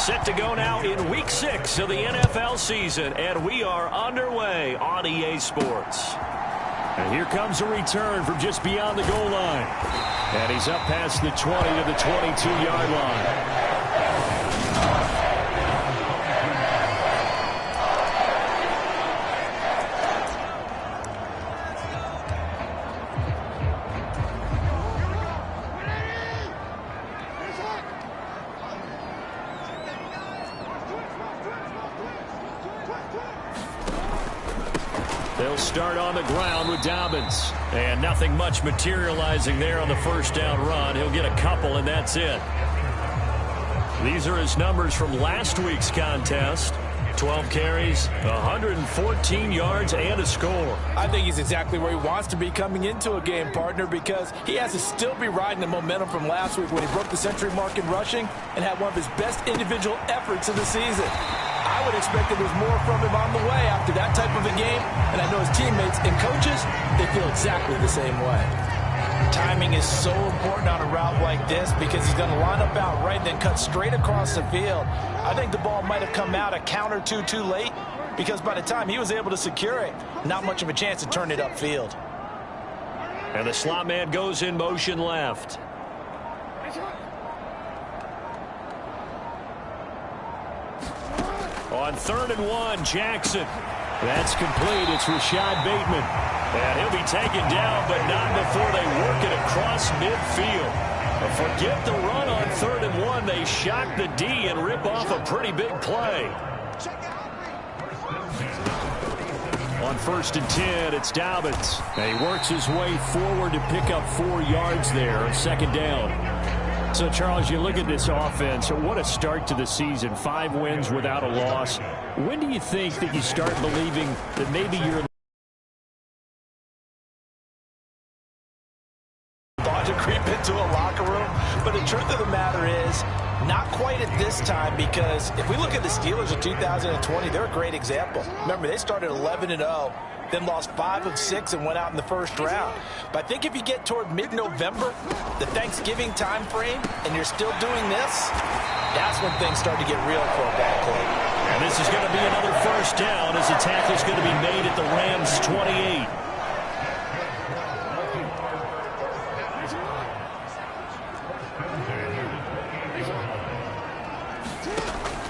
Set to go now in Week 6 of the NFL season, and we are underway on EA Sports. And here comes a return from just beyond the goal line. And he's up past the 20 to the 22-yard line. They'll start on the ground with Dobbins. And nothing much materializing there on the first down run. He'll get a couple, and that's it. These are his numbers from last week's contest. 12 carries, 114 yards, and a score. I think he's exactly where he wants to be coming into a game, partner, because he has to still be riding the momentum from last week when he broke the century mark in rushing and had one of his best individual efforts of the season. I would expect that there's more from him on the way after that type of a game, and I know his teammates and coaches, they feel exactly the same way. Timing is so important on a route like this because he's going to line up out right and then cut straight across the field. I think the ball might have come out a count or two too late because by the time he was able to secure it, not much of a chance to turn it upfield. And the slot man goes in motion left. On 3rd and 1, Jackson. That's complete. It's Rashad Bateman. And he'll be taken down, but not before they work it across midfield. Forget the run on 3rd and 1. They shock the D and rip off a pretty big play. On 1st and 10, it's Dobbins. And he works his way forward to pick up 4 yards there on 2nd down. So, Charles, you look at this offense, what a start to the season. 5 wins without a loss. When do you think that you start believing that maybe you're thought to creep into a locker room? But the truth of the matter is, not quite at this time, because if we look at the Steelers in 2020, they're a great example. Remember, they started 11-0. Then lost 5 of 6 and went out in the first round. But I think if you get toward mid-November, the Thanksgiving time frame, and you're still doing this, that's when things start to get real for a ball club. And this is going to be another first down as the tackle is going to be made at the Rams' 28.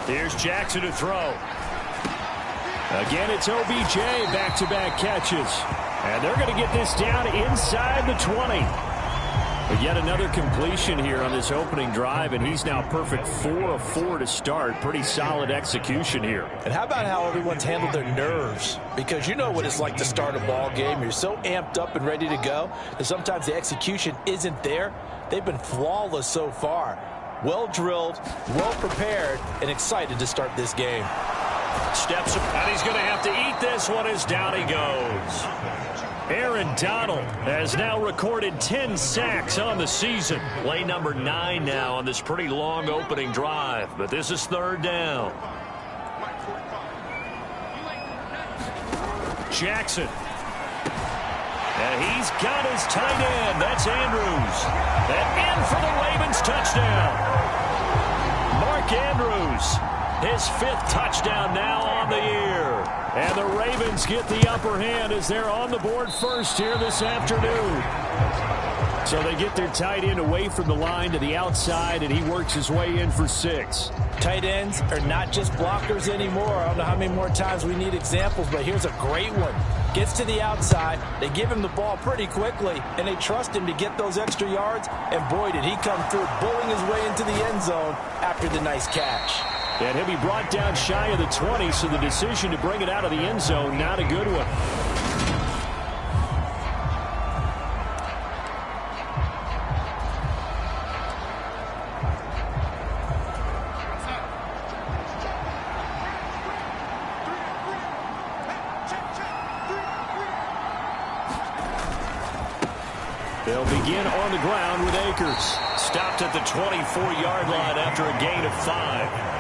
Here's Jackson to throw. Again, it's OBJ, back-to-back catches. And they're going to get this down inside the 20. But yet another completion here on this opening drive, and he's now perfect 4 of 4 to start. Pretty solid execution here. And how about how everyone's handled their nerves? Because you know what it's like to start a ball game. You're so amped up and ready to go that sometimes the execution isn't there. They've been flawless so far. Well-drilled, well-prepared, and excited to start this game. Steps up, and he's going to have to eat this one as down he goes. Aaron Donald has now recorded 10 sacks on the season. Play number 9 now on this pretty long opening drive, but this is 3rd down. Jackson. And he's got his tight end. That's Andrews. And in for the Ravens touchdown. Mark Andrews. His 5th touchdown now on the year. And the Ravens get the upper hand as they're on the board first here this afternoon. So they get their tight end away from the line to the outside, and he works his way in for 6. Tight ends are not just blockers anymore. I don't know how many more times we need examples, but here's a great one. Gets to the outside, they give him the ball pretty quickly, and they trust him to get those extra yards, and boy, did he come through, bowling his way into the end zone after the nice catch. And he'll be brought down shy of the 20, so the decision to bring it out of the end zone, not a good one. They'll begin on the ground with Akers. Stopped at the 24-yard line after a gain of 5.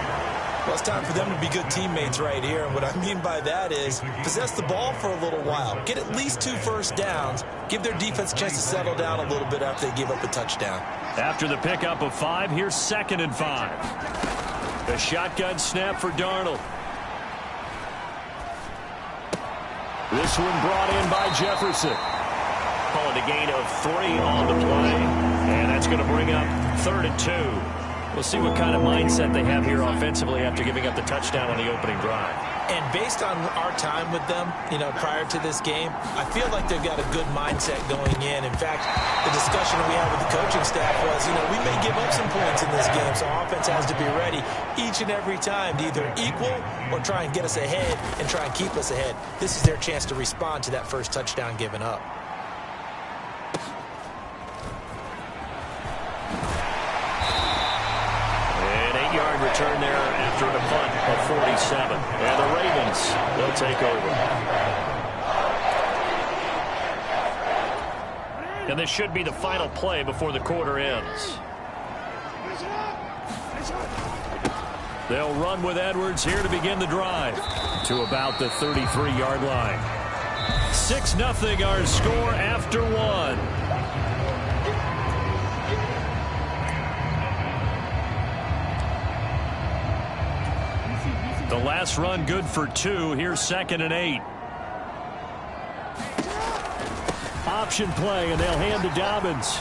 Well, it's time for them to be good teammates right here. And what I mean by that is possess the ball for a little while. Get at least 2 first downs. Give their defense a chance to settle down a little bit after they give up a touchdown. After the pickup of 5, here's 2nd and 5. The shotgun snap for Darnold. This one brought in by Jefferson. Calling a gain of 3 on the play. And that's going to bring up 3rd and 2. We'll see what kind of mindset they have here offensively after giving up the touchdown on the opening drive. And based on our time with them, prior to this game, I feel like they've got a good mindset going in. In fact, the discussion we had with the coaching staff was, we may give up some points in this game, so offense has to be ready each and every time to either equal or try and get us ahead and try and keep us ahead. This is their chance to respond to that first touchdown given up. Yard return there after a punt of 47. And the Ravens, they'll take over. And this should be the final play before the quarter ends. They'll run with Edwards here to begin the drive to about the 33-yard line. 6-0 our score after 1. The last run good for 2. Here's 2nd and 8. Option play, and they'll hand to Dobbins.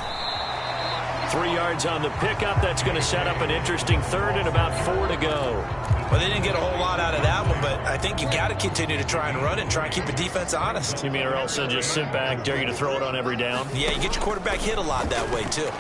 3 yards on the pickup. That's going to set up an interesting 3rd and about 4 to go. Well, they didn't get a whole lot out of that one, but I think you've got to continue to try and run and try and keep the defense honest. You mean or else they'll just sit back, dare you to throw it on every down? Yeah, you get your quarterback hit a lot that way, too.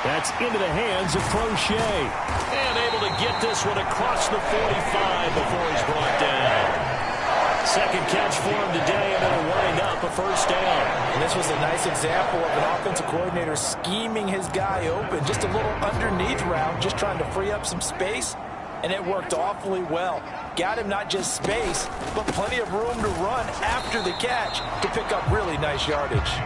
That's into the hands of Crochet. And able to get this one across the 45 before he's brought down. Second catch for him today, and it'll wind up a first down. And this was a nice example of an offensive coordinator scheming his guy open. Just a little underneath route, just trying to free up some space, and it worked awfully well. Got him not just space, but plenty of room to run after the catch to pick up really nice yardage.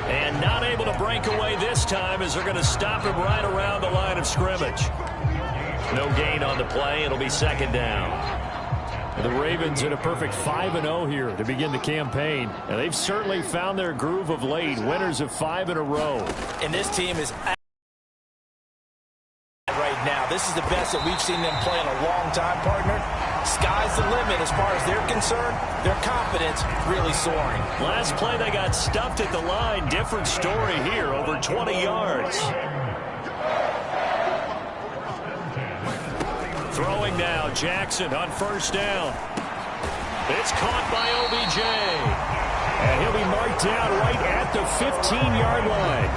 And not able to break away this time as they're going to stop him right around the line of scrimmage. No gain on the play. It'll be 2nd down. The Ravens in a perfect 5-0 here to begin the campaign. And they've certainly found their groove of late. Winners of 5 in a row. And this team is right now. This is the best that we've seen them play in a long time, partner. Sky's the limit as far as they're concerned. Their confidence really soaring. Last play, they got stuffed at the line. Different story here, over 20 yards. Throwing now, Jackson on first down. It's caught by OBJ. And he'll be marked down right at the 15-yard line.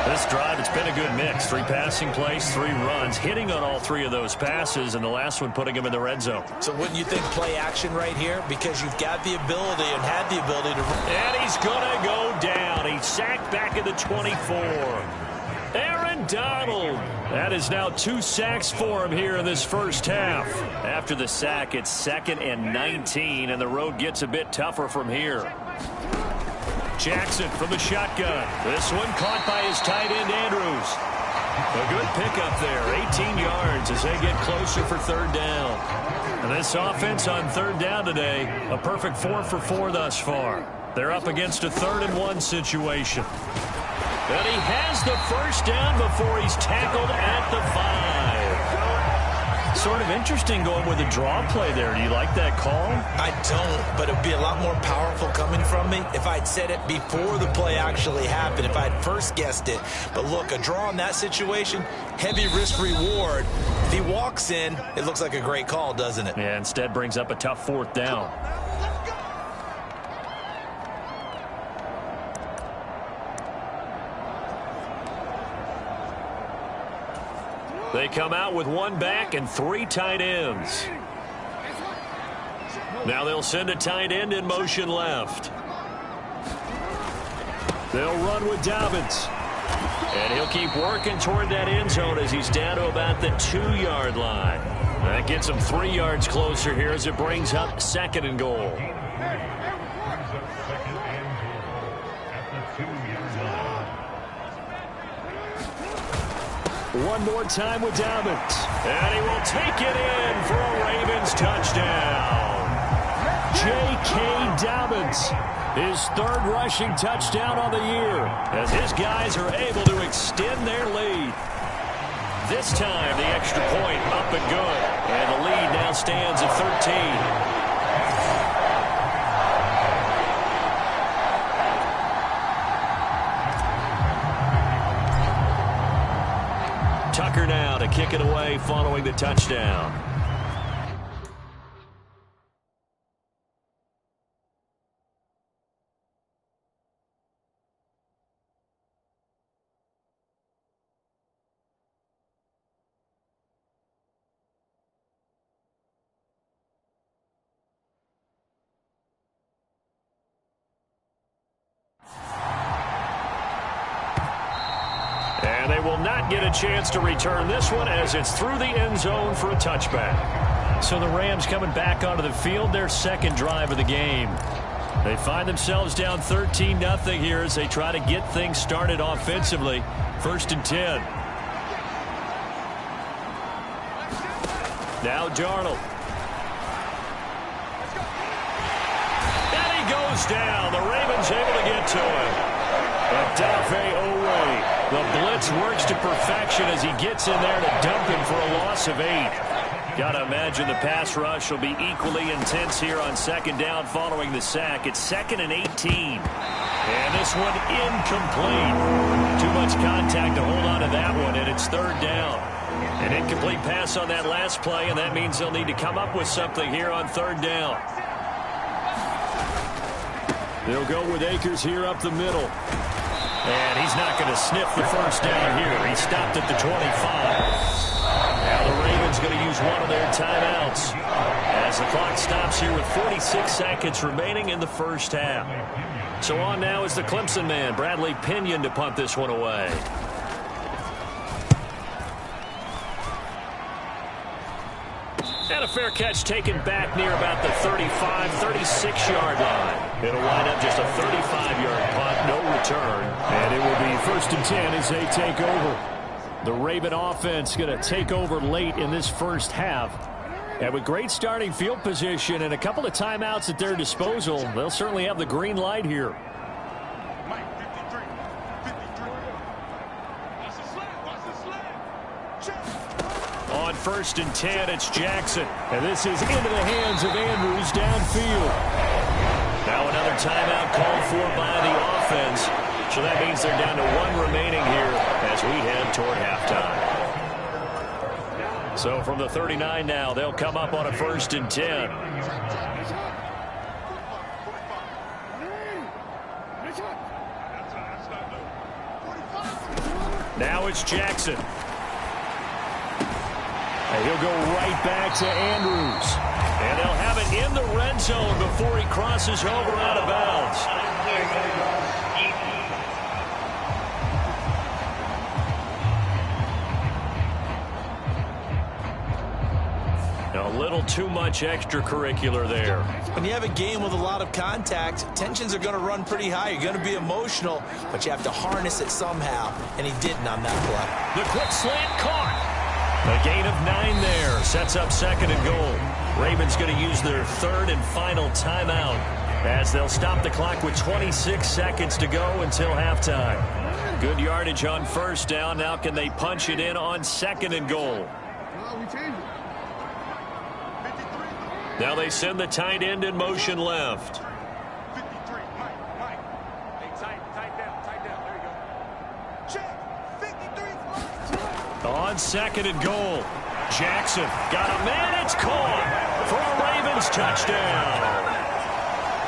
This drive, it's been a good mix. 3 passing plays, 3 runs, hitting on all 3 of those passes, and the last one putting him in the red zone. So wouldn't you think play action right here? Because you've got the ability and had the ability to run. And he's going to go down. He's sacked back at the 24. Aaron Donald. That is now 2 sacks for him here in this first half. After the sack, it's 2nd and 19, and the road gets a bit tougher from here. Jackson from the shotgun. This one caught by his tight end, Andrews. A good pickup there, 18 yards as they get closer for 3rd down. And this offense on 3rd down today, a perfect 4 for 4 thus far. They're up against a 3rd and 1 situation. And he has the first down before he's tackled at the 5. Sort of interesting going with a draw play there. Do you like that call? I don't, but it would be a lot more powerful coming from me if I'd said it before the play actually happened, if I'd first guessed it. But look, a draw in that situation, heavy risk reward. If he walks in, it looks like a great call, doesn't it? Yeah, instead brings up a tough 4th down. They come out with 1 back and 3 tight ends. Now they'll send a tight end in motion left. They'll run with Dobbins. And he'll keep working toward that end zone as he's down to about the 2-yard line. That gets him 3 yards closer here as it brings up 2nd and goal. One more time with Dobbins. And he will take it in for a Ravens touchdown. J.K. Dobbins, his 3rd rushing touchdown on the year, as his guys are able to extend their lead. This time, the extra point up and good. And the lead now stands at 13. Tucker now to kick it away following the touchdown. And they will not get a chance to return this one as it's through the end zone for a touchback. So the Rams coming back onto the field, their second drive of the game. They find themselves down 13-0 here as they try to get things started offensively. 1st and 10. Now Darnold. And he goes down. The Ravens able to get to him. Odafe Owe. The blitz works to perfection as he gets in there to dump him for a loss of 8. Got to imagine the pass rush will be equally intense here on 2nd down following the sack. It's 2nd and 18. And this one incomplete. Too much contact to hold on to that one, and it's 3rd down. An incomplete pass on that last play, and that means they'll need to come up with something here on 3rd down. They'll go with Akers here up the middle. And he's not going to sniff the 1st down here. He stopped at the 25. Now the Ravens going to use one of their timeouts as the clock stops here with 46 seconds remaining in the 1st half. So on now is the Clemson man, Bradley Pinion, to punt this one away. And a fair catch taken back near about the 35, 36-yard line. It'll wind up just a 35-yard punt, no return. And it will be 1st and 10 as they take over. The Raven offense going to take over late in this 1st half. And with great starting field position and a couple of timeouts at their disposal, they'll certainly have the green light here. On 1st and 10, it's Jackson. And this is into the hands of Andrews downfield. Now another timeout called for by the offense. So that means they're down to 1 remaining here as we head toward halftime. So from the 39 now, they'll come up on a 1st and 10. Now it's Jackson. And he'll go right back to Andrews. And they'll have it in the red zone before he crosses over out of bounds. A little too much extracurricular there. When you have a game with a lot of contact, tensions are going to run pretty high. You're going to be emotional, but you have to harness it somehow, and he didn't on that play. The quick slant caught. A gain of 9 there. Sets up 2nd and goal. Ravens going to use their 3rd and final timeout as they'll stop the clock with 26 seconds to go until halftime. Good yardage on 1st down. Now can they punch it in on 2nd and goal? Now they send the tight end in motion left. 53, Mike. Hey, tight down. There you go. Check. 53. On 2nd and goal. Jackson got a man. It's caught for a Ravens touchdown.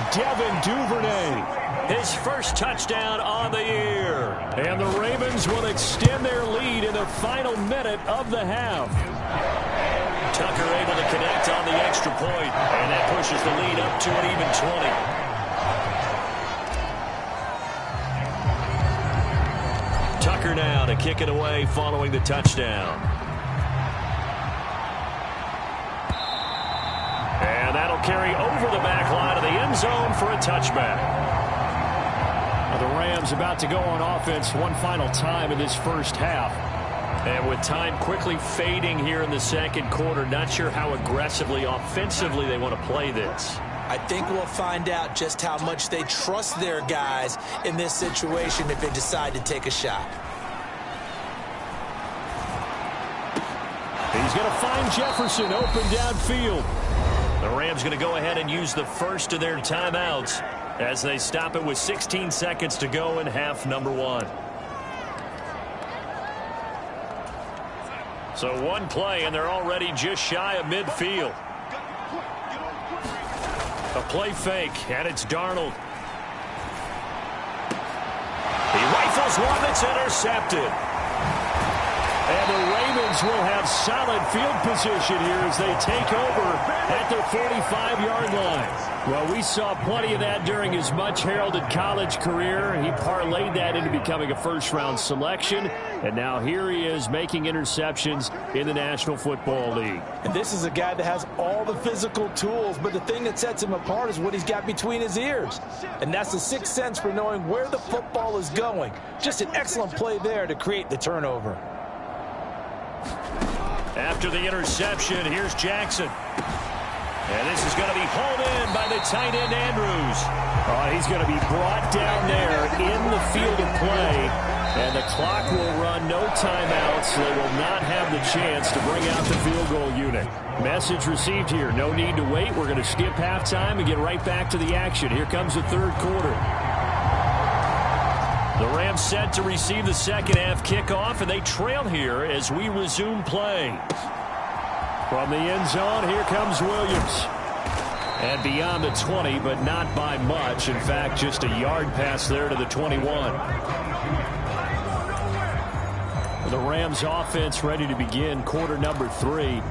Devin Duvernay, his 1st touchdown on the year. And the Ravens will extend their lead in the final minute of the half. Tucker able to connect on the extra point, and that pushes the lead up to an even 20. Tucker now to kick it away following the touchdown. And that'll carry over the back line of the end zone for a touchback. Now the Rams about to go on offense one final time in this 1st half. And with time quickly fading here in the 2nd quarter, not sure how aggressively, offensively they want to play this. I think we'll find out just how much they trust their guys in this situation if they decide to take a shot. He's going to find Jefferson open downfield. The Rams going to go ahead and use the first of their timeouts as they stop it with 16 seconds to go in half number 1. So one play, and they're already just shy of midfield. A play fake, and it's Darnold. He rifles one that's intercepted. And the Ravens will have solid field position here as they take over at their 45-yard line. Well, we saw plenty of that during his much-heralded college career. He parlayed that into becoming a first-round selection. And now here he is making interceptions in the National Football League. And this is a guy that has all the physical tools, but the thing that sets him apart is what he's got between his ears. And that's the sixth sense for knowing where the football is going. Just an excellent play there to create the turnover. After the interception, here's Jackson. And this is going to be hauled in by the tight end, Andrews. He's going to be brought down there in the field of play. And the clock will run, no timeouts. They will not have the chance to bring out the field goal unit. Message received here. No need to wait. We're going to skip halftime and get right back to the action. Here comes the third quarter. The Rams set to receive the second half kickoff, and they trail here as we resume play. From the end zone, here comes Williams. And beyond the 20, but not by much. In fact, just a yard pass there to the 21. The Rams offense ready to begin quarter number 3.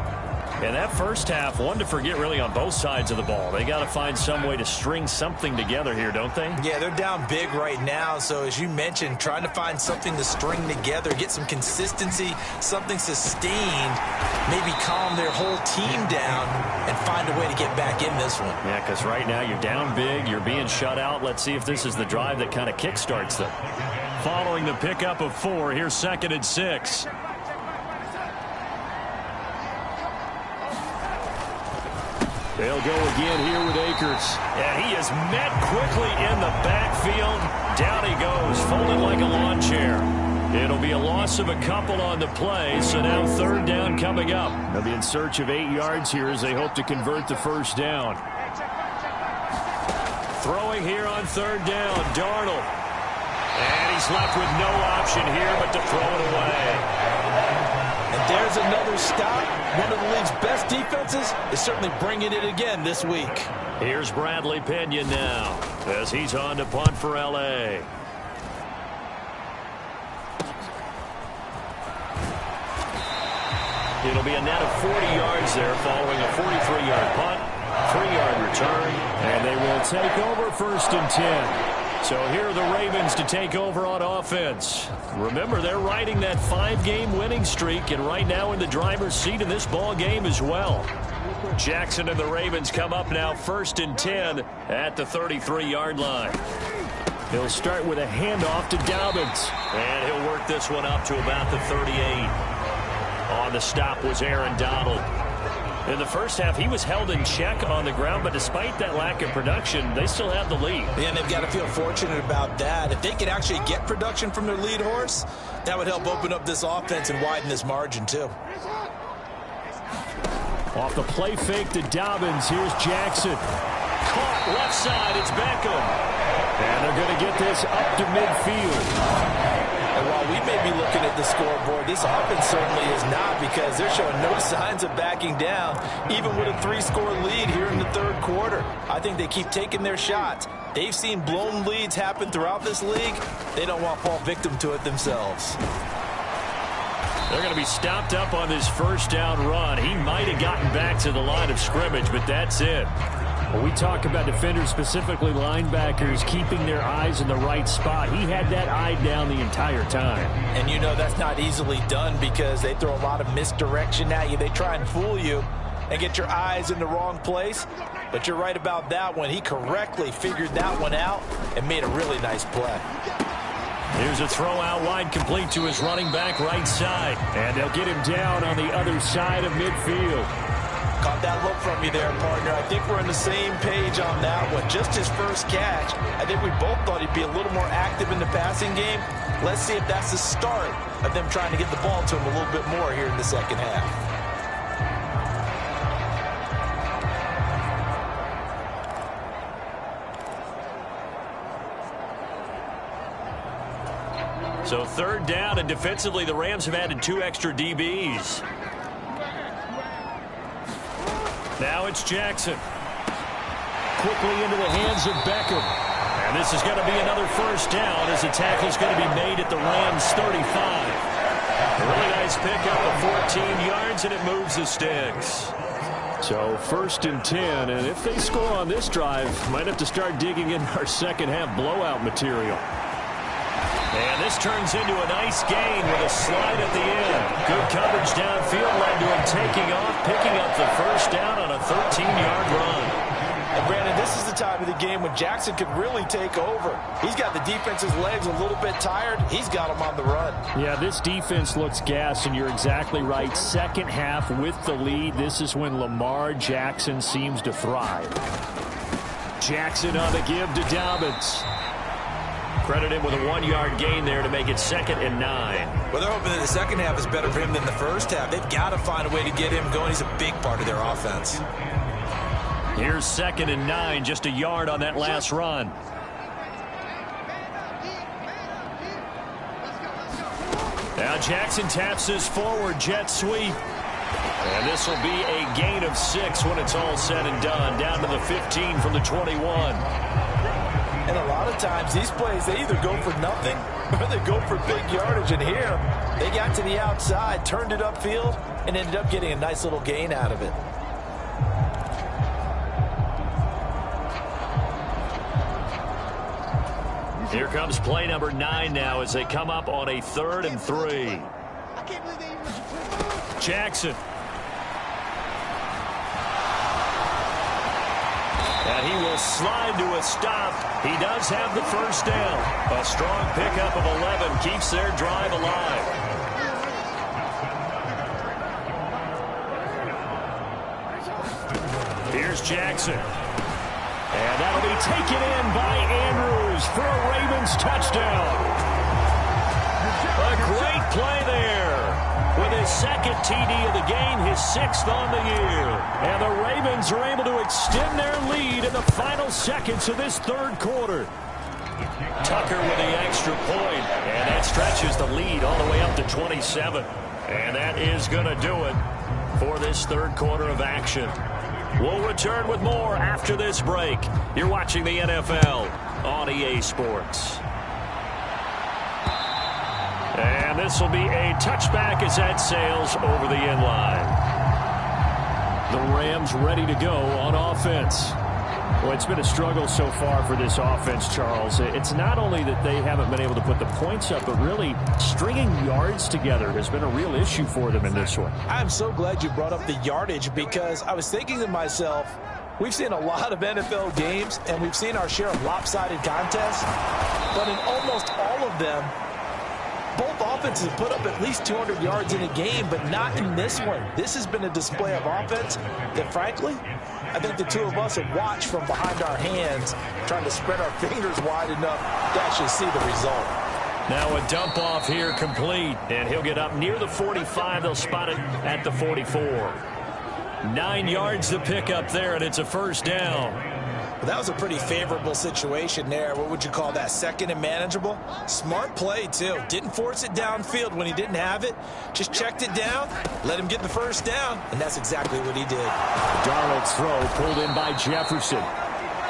And that first half, one to forget really on both sides of the ball. They got to find some way to string something together here, don't they? Yeah, they're down big right now. So as you mentioned, trying to find something to string together, get some consistency, something sustained, maybe calm their whole team down and find a way to get back in this one. Yeah, because right now you're down big, you're being shut out. Let's see if this is the drive that kind of kickstarts them. Following the pickup of 4, here's 2nd and 6. They'll go again here with Akers. And he is met quickly in the backfield. Down he goes, folded like a lawn chair. It'll be a loss of a couple on the play, so now third down coming up. They'll be in search of 8 yards here as they hope to convert the first down. Throwing here on third down, Darnold. And he's left with no option here but to throw it away. And there's another stop. One of the league's best defenses is certainly bringing it again this week. Here's Bradley Pinion now as he's on to punt for L.A. It'll be a net of 40 yards there following a 43-yard punt, 3-yard return, and they will take over 1st and 10. So here are the Ravens to take over on offense. Remember, they're riding that 5-game winning streak, and right now in the driver's seat in this ball game as well. Jackson and the Ravens come up now 1st and 10 at the 33-yard line. He'll start with a handoff to Dobbins. And he'll work this one up to about the 38. On the stop was Aaron Donald. In the first half, he was held in check on the ground, but despite that lack of production, they still have the lead. Yeah, and they've got to feel fortunate about that. If they could actually get production from their lead horse, that would help open up this offense and widen this margin, too. Off the play fake to Dobbins, here's Jackson. Caught left side, it's Beckham. And they're going to get this up to midfield. And while we may be looking at the scoreboard, this offense certainly is not, because they're showing no signs of backing down, even with a 3-score lead here in the third quarter. I think they keep taking their shots. They've seen blown leads happen throughout this league. They don't want to fall victim to it themselves. They're going to be stopped up on this first down run. He might have gotten back to the line of scrimmage, but that's it. When we talk about defenders, specifically linebackers, keeping their eyes in the right spot, he had that eye down the entire time. And you know that's not easily done, because they throw a lot of misdirection at you. They try and fool you and get your eyes in the wrong place. But you're right about that one. He correctly figured that one out and made a really nice play. Here's a throw out wide, complete to his running back right side. And they'll get him down on the other side of midfield. Caught that look from you there, partner. I think we're on the same page on that one. Just his first catch. I think we both thought he'd be a little more active in the passing game. Let's see if that's the start of them trying to get the ball to him a little bit more here in the second half. So third down, and defensively, the Rams have added 2 extra DBs. Now it's Jackson. Quickly into the hands of Beckham. And this is going to be another first down as the tackle is going to be made at the Rams' 35. A really nice pickup of 14 yards, and it moves the sticks. So 1st and 10, and if they score on this drive, might have to start digging in our second half blowout material. And this turns into a nice gain with a slide at the end. Good coverage downfield led to him taking off, picking up the first down on a 13-yard run. And Brandon, this is the time of the game when Jackson could really take over. He's got the defense's legs a little bit tired. He's got them on the run. Yeah, this defense looks gassed, and you're exactly right. Second half with the lead, this is when Lamar Jackson seems to thrive. Jackson on the give to Dobbins. Credit him with a 1-yard gain there to make it 2nd and 9. Well, they're hoping that the second half is better for him than the first half. They've got to find a way to get him going. He's a big part of their offense. Here's 2nd and 9, just a yard on that last run. Now Jackson taps this forward jet sweep. And this will be a gain of 6 when it's all said and done. Down to the 15 from the 21. And a lot of times these plays, they either go for nothing or they go for big yardage. And here, they got to the outside, turned it upfield, and ended up getting a nice little gain out of it. Here comes play number 9 now as they come up on a 3rd and 3. Jackson. And he will slide to a stop. He does have the first down. A strong pickup of 11 keeps their drive alive. Here's Jackson. And that'll be taken in by Andrews for a Ravens touchdown. A great play there. With his 2nd TD of the game, his 6th on the year. And the Ravens are able to extend their lead in the final seconds of this 3rd quarter. Tucker with the extra point, and that stretches the lead all the way up to 27. And that is going to do it for this 3rd quarter of action. We'll return with more after this break. You're watching the NFL on EA Sports. And this will be a touchback as that sails over the end line. The Rams ready to go on offense. Well, it's been a struggle so far for this offense, Charles. It's not only that they haven't been able to put the points up, but really stringing yards together has been a real issue for them in this one. I'm so glad you brought up the yardage because I was thinking to myself, we've seen a lot of NFL games and we've seen our share of lopsided contests, but in almost all of them, both offenses put up at least 200 yards in a game, but not in this one. This has been a display of offense that, frankly, I think the two of us have watched from behind our hands, trying to spread our fingers wide enough to actually see the result. Now a dump off here complete, and he'll get up near the 45. They'll spot it at the 44. 9 yards to pick up there, and it's a first down. Well, that was a pretty favorable situation there. What would you call that? 2nd and manageable? Smart play, too. Didn't force it downfield when he didn't have it. Just checked it down, let him get the first down, and that's exactly what he did. Darnold's throw pulled in by Jefferson.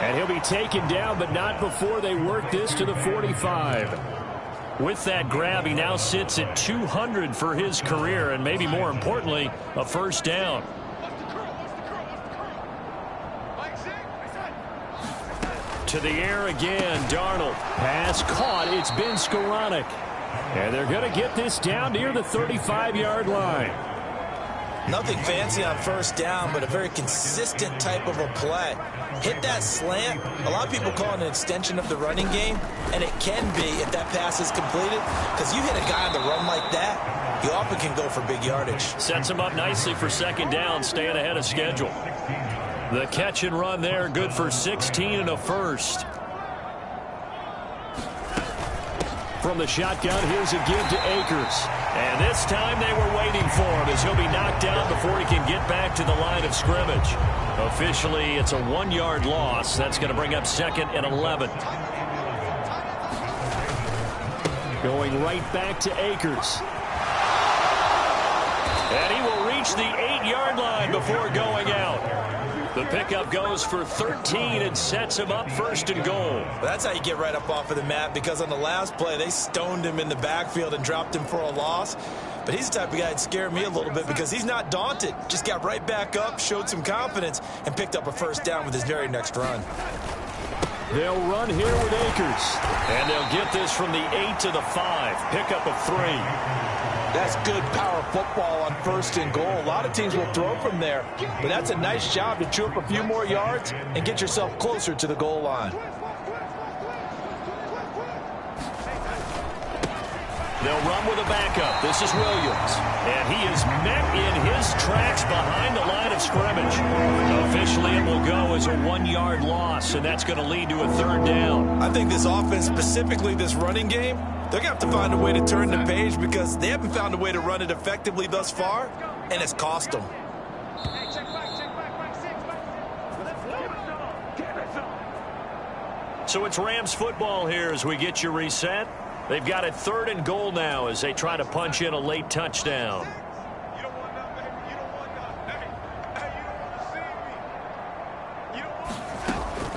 And he'll be taken down, but not before they work this to the 45. With that grab, he now sits at 200 for his career, and maybe more importantly, a first down. To the air again, Darnold. Pass caught. It's been Skoranek. And they're going to get this down near the 35-yard line. Nothing fancy on first down, but a very consistent type of a play. Hit that slant. A lot of people call it an extension of the running game, and it can be if that pass is completed, because you hit a guy on the run like that, you often can go for big yardage. Sets him up nicely for 2nd down, staying ahead of schedule. The catch and run there, good for 16 and a first. From the shotgun, here's a give to Akers. And this time they were waiting for him as he'll be knocked down before he can get back to the line of scrimmage. Officially, it's a 1-yard loss. That's going to bring up 2nd and 11. Going right back to Akers. And he will reach the 8-yard line before going out. The pickup goes for 13 and sets him up first and goal. Well, that's how you get right up off of the mat, because on the last play, they stoned him in the backfield and dropped him for a loss. But he's the type of guy that scared me a little bit because he's not daunted. Just got right back up, showed some confidence, and picked up a first down with his very next run. They'll run here with Akers. And they'll get this from the 8 to the 5. Pickup of 3. That's good power football on first and goal. A lot of teams will throw from there, but that's a nice job to chew up a few more yards and get yourself closer to the goal line. They'll run with a backup. This is Williams. And he is met in his tracks behind the line of scrimmage. Officially, it will go as a 1-yard loss, and that's going to lead to a 3rd down. I think this offense, specifically this running game, they're going to have to find a way to turn the page because they haven't found a way to run it effectively thus far, and it's cost them. So it's Rams football here as we get you reset. They've got it 3rd and goal now as they try to punch in a late touchdown.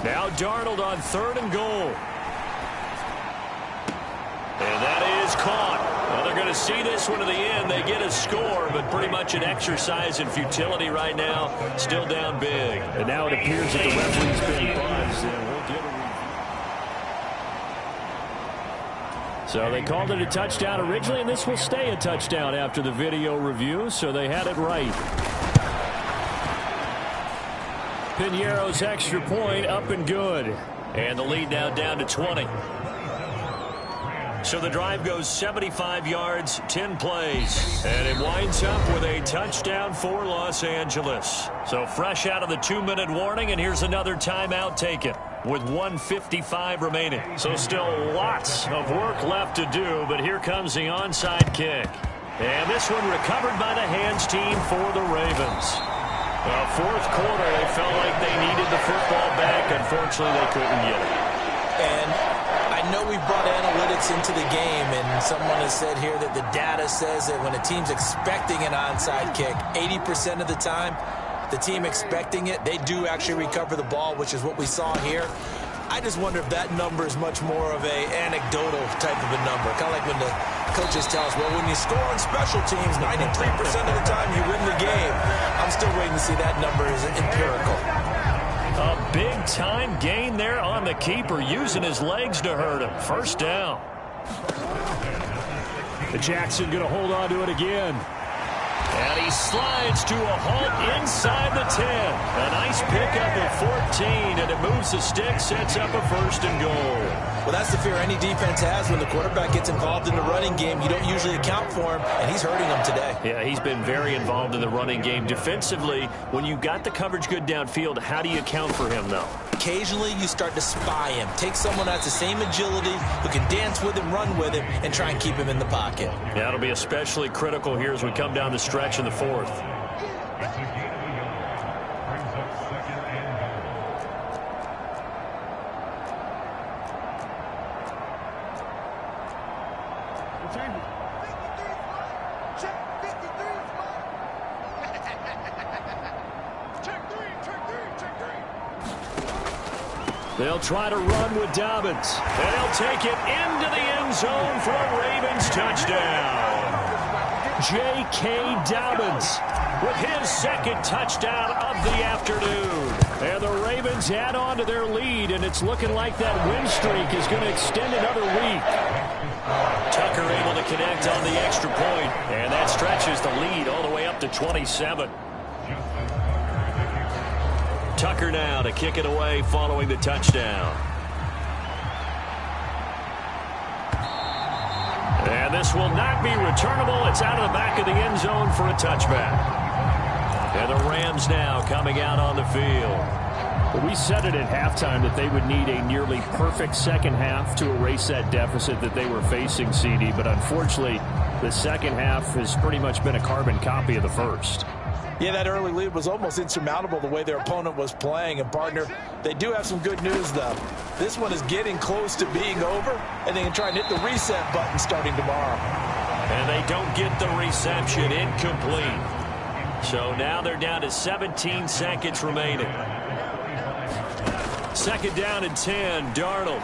Now Darnold on 3rd and goal. And that is caught. Well, they're going to see this one to the end. They get a score, but pretty much an exercise in futility right now. Still down big. And now it appears that the referee's been buzzed. And we'll get a review. So they called it a touchdown originally, and this will stay a touchdown after the video review, so they had it right. Piñeiro's extra point up and good. And the lead now down to 20. So the drive goes 75 yards, 10 plays. And it winds up with a touchdown for Los Angeles. So fresh out of the 2-minute warning, and here's another timeout taken with 1:55 remaining. So still lots of work left to do, but here comes the onside kick. And this one recovered by the hands team for the Ravens. Well, 4th quarter, they felt like they needed the football back. Unfortunately, they couldn't get it. And I know we brought analytics into the game, and someone has said here that the data says that when a team's expecting an onside kick, 80% of the time, the team expecting it, they do actually recover the ball, which is what we saw here. I just wonder if that number is much more of a anecdotal type of a number. Kind of like when the coaches tell us, well, when you score on special teams, 93% of the time you win the game. I'm still waiting to see that number is empirical. A big-time gain there on the keeper, using his legs to hurt him. First down. Jackson going to hold on to it again. And he slides to a halt inside the 10. A nice pickup of 14, and it moves the stick, sets up a 1st and goal. Well, that's the fear any defense has when the quarterback gets involved in the running game. You don't usually account for him, and he's hurting them today. Yeah, he's been very involved in the running game. Defensively, when you got the coverage good downfield, how do you account for him, though? Occasionally, you start to spy him. Take someone that's the same agility, who can dance with him, run with him, and try and keep him in the pocket. Yeah, it'll be especially critical here as we come down the stretch in the 4th. They'll try to run with Dobbins. And they'll take it into the end zone for a Ravens touchdown. J.K. Dobbins with his 2nd touchdown of the afternoon. And the Ravens add on to their lead, and it's looking like that win streak is going to extend another week. Tucker able to connect on the extra point, and that stretches the lead all the way up to 27. Tucker now to kick it away following the touchdown. And this will not be returnable. It's out of the back of the end zone for a touchback. And the Rams now coming out on the field. Well, we said it at halftime that they would need a nearly perfect second half to erase that deficit that they were facing, CD. But unfortunately, the second half has pretty much been a carbon copy of the first. Yeah, that early lead was almost insurmountable the way their opponent was playing. And, partner, they do have some good news, though. This one is getting close to being over, and they can try and hit the reset button starting tomorrow. And they don't get the reception. Incomplete. So now they're down to 17 seconds remaining. Second down and 10, Darnold.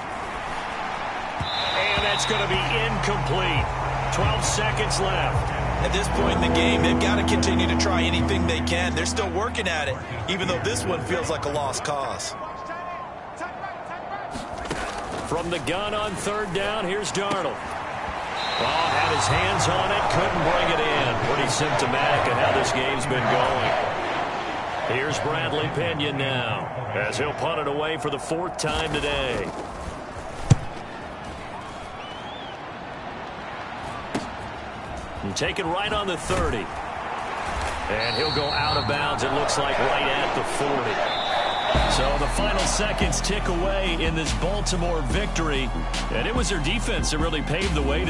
And that's going to be incomplete. 12 seconds left. At this point in the game, they've got to continue to try anything they can. They're still working at it, even though this one feels like a lost cause. From the gun on third down, here's Darnold. Oh, had his hands on it, couldn't bring it in. Pretty symptomatic of how this game's been going. Here's Bradley Pinion now, as he'll punt it away for the 4th time today. And taken right on the 30. And he'll go out of bounds, it looks like, right at the 40. So the final seconds tick away in this Baltimore victory. And it was their defense that really paved the way to